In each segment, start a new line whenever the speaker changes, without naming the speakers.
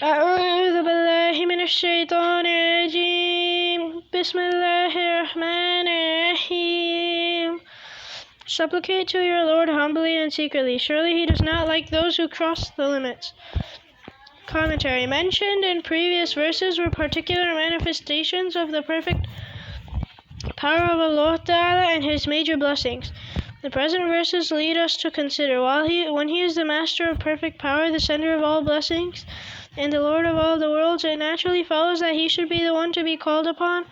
أعوذ بالله من الشيطان الرجيم بسم الله الرحمن الرحيم. Supplicate to your Lord humbly and secretly. Surely he does not like those who cross the limits. Commentary. Mentioned in previous verses were particular manifestations of the perfect power of Allah Ta'ala and his major blessings. The present verses lead us to consider when he is the master of perfect power, the center of all blessings, and the Lord of all the worlds, it naturally follows that he should be the one to be called upon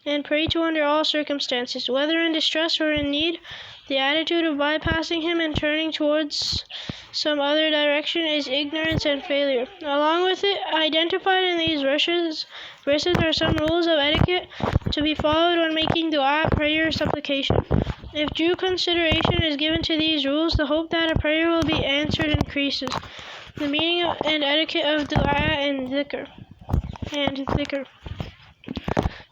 and prayed to under all circumstances, whether in distress or in need. The attitude of bypassing him and turning towards some other direction is ignorance and failure. Along with it, identified in these verses are some rules of etiquette to be followed when making dua, prayer, or supplication. If due consideration is given to these rules, the hope that a prayer will be answered increases. The meaning and etiquette of dua and dhikr.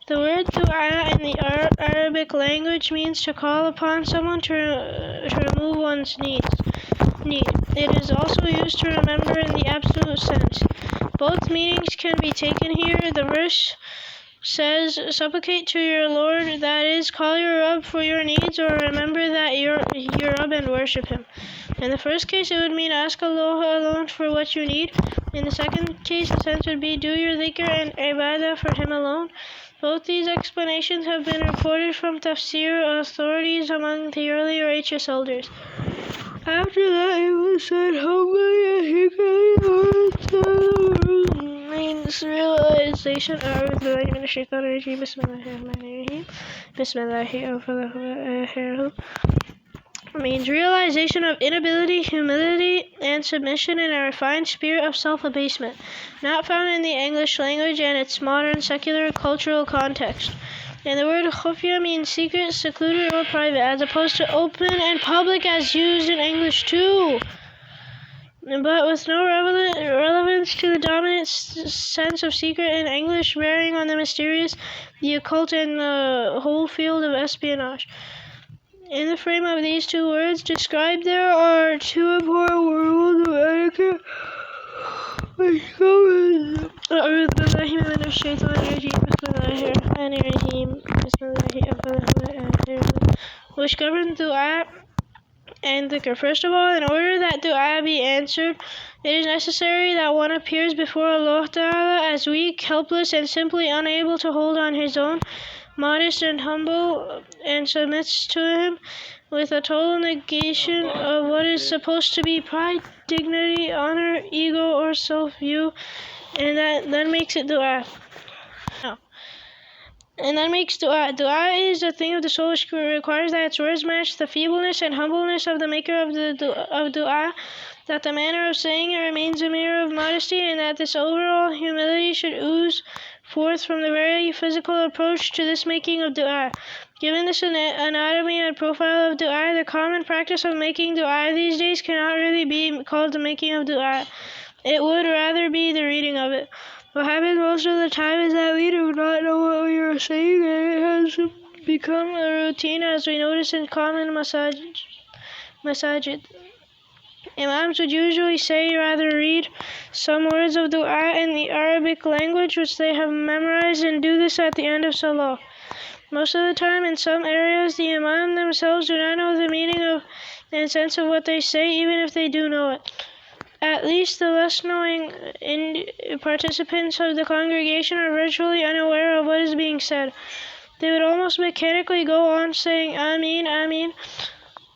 The word dua in the Arabic language means to call upon someone to remove one's need. It is also used to remember in the absolute sense. Both meanings can be taken here. The verse says, supplicate to your Lord, that is, call your Rabb for your needs, or remember that your Rabb and worship him. In the first case, it would mean ask Allah alone for what you need. In the second case, the sense would be do your dhikr and ibadah for him alone. Both these explanations have been reported from Tafsir authorities among the early righteous elders. After that, it was said humbly and secretly means realization. Means realization of inability, humility, and submission in a refined spirit of self-abasement, not found in the English language and its modern secular cultural context. And the word khufya means secret, secluded, or private, as opposed to open and public as used in English too. But with no relevance to the dominant sense of secret in English, bearing on the mysterious, the occult, and the whole field of espionage. In the frame of these two words described, there are two important rules of etiquette which govern dua and dhikr. First of all, in order that dua be answered, it is necessary that one appears before Allah Ta'ala as weak, helpless, and simply unable to hold on his own, modest and humble, and submits to him with a total negation of what is supposed to be pride, dignity, honor, ego, or self-view, and that makes it dua. And that makes dua. Dua is a thing of the soul which requires that its words match the feebleness and humbleness of the maker of dua, that the manner of saying it remains a mirror of modesty, and that this overall humility should ooze forth from the very physical approach to this making of dua. Given this anatomy and profile of dua, the common practice of making dua these days cannot really be called the making of dua. It would rather be the reading of it. What happens most of the time is that we do not know what we are saying, and it has become a routine, as we notice in common masajid. Imams would usually read some words of dua in the Arabic language which they have memorized, and do this at the end of salah. Most of the time, in some areas, the imam themselves do not know the meaning of and sense of what they say, even if they do know it. At least the less knowing participants of the congregation are virtually unaware of what is being said. They would almost mechanically go on saying Ameen, Ameen,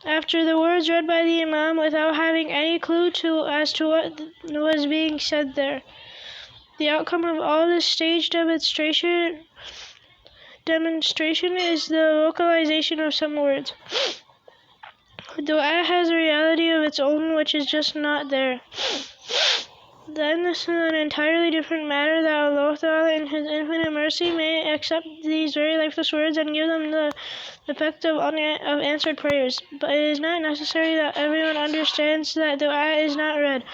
after the words read by the imam, without having any clue as to what was being said there. The outcome of all this stage demonstration is the vocalization of some words. Dua has a reality of its own which is just not there. Then this is an entirely different matter, that Allah Ta'ala in his infinite mercy may accept these very lifeless words and give them the effect of answered prayers. But it is not necessary that everyone understands that dua is not read.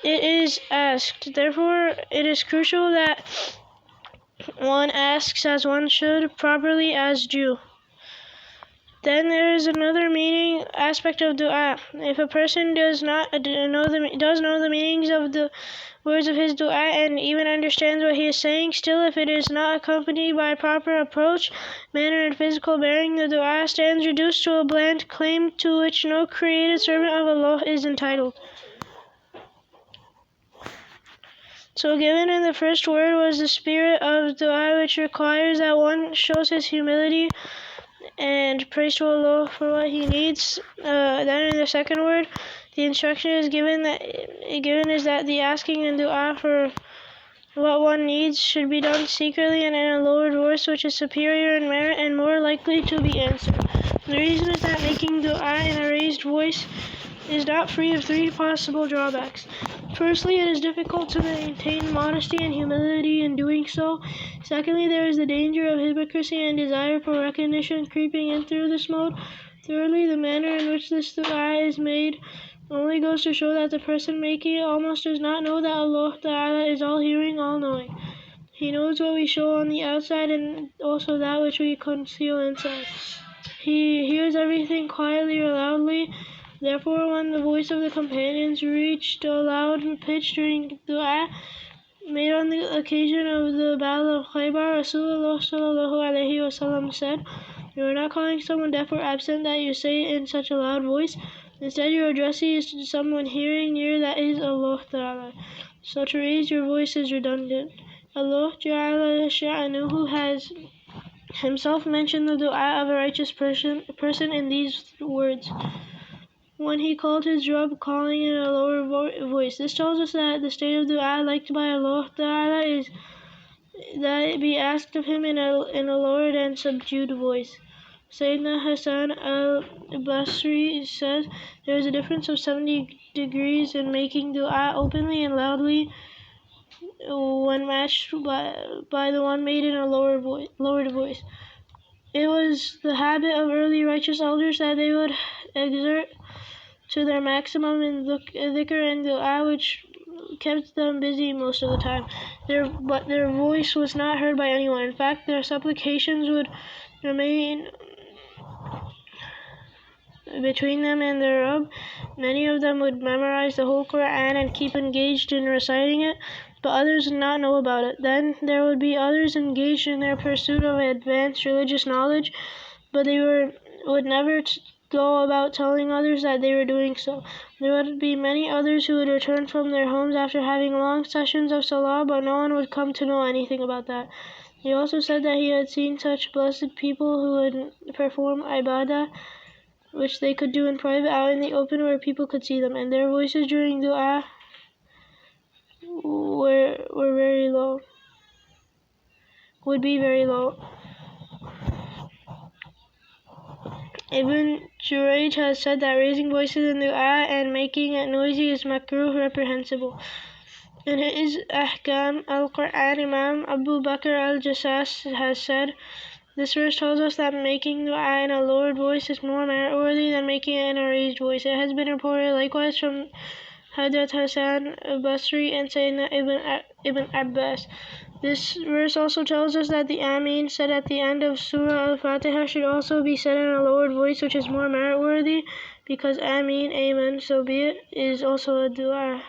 It is asked. Therefore, it is crucial that one asks as one should, properly as due. Then there is another aspect of dua. If a person does know the meanings of words of his dua and even understands what he is saying, still if it is not accompanied by a proper approach, manner, and physical bearing, the dua stands reduced to a bland claim to which no created servant of Allah is entitled. So given in the first word was the spirit of dua, which requires that one shows his humility and praise to Allah for what he needs. Then in the second word, the instruction is given is that the asking and dua for what one needs should be done secretly and in a lowered voice, which is superior in merit and more likely to be answered. The reason is that making dua in a raised voice is not free of three possible drawbacks. Firstly, it is difficult to maintain modesty and humility in doing so. Secondly, there is the danger of hypocrisy and desire for recognition creeping in through this mode. Thirdly, the manner in which this dua is made only goes to show that the person making it almost does not know that Allah Ta'ala is all-hearing, all-knowing. He knows what we show on the outside and also that which we conceal inside. He hears everything quietly or loudly. Therefore, when the voice of the companions reached a loud pitch during dua made on the occasion of the Battle of Khaybar, Rasulullah ﷺ said, "You are not calling someone deaf or absent that you say it in such a loud voice. Instead, your addressee is to someone hearing near, that is Allah Ta'ala. So to raise your voice is redundant." Allah Jalla Sha'anuhu has himself mentioned the dua of a righteous person in these words, when he called his Rabb, calling in a lower voice. This tells us that the state of dua liked by Allah Ta'ala is that it be asked of him in a lowered and subdued voice. Sayyidina Hassan al-Basri says, there is a difference of 70 degrees in making dua openly and loudly when matched by the one made in a lowered voice. It was the habit of early righteous elders that they would exert to their maximum in dhikr and dua, which kept them busy most of the time. But their voice was not heard by anyone. In fact, their supplications would remain between them and their Rabb. Many of them would memorize the whole Quran and keep engaged in reciting it, but others would not know about it. Then there would be others engaged in their pursuit of advanced religious knowledge, but they would never go about telling others that they were doing so. There would be many others who would return from their homes after having long sessions of salah, but no one would come to know anything about that. He also said that he had seen such blessed people who would perform ibadah, which they could do in private, out in the open where people could see them, and their voices during dua were very low, would be very low. Ibn Jurayj has said that raising voices in dua and making it noisy is makruh, reprehensible. In his Ahkam al-Quran, Imam Abu Bakr al-Jassas has said, this verse tells us that making dua in a lowered voice is more merit-worthy than making it in a raised voice. It has been reported likewise from Hadrat Hassan al-Basri and Sayyidina Ibn Abbas. This verse also tells us that the Ameen said at the end of Surah al-Fatiha should also be said in a lowered voice, which is more merit-worthy, because Ameen, Amen, so be it, is also a dua.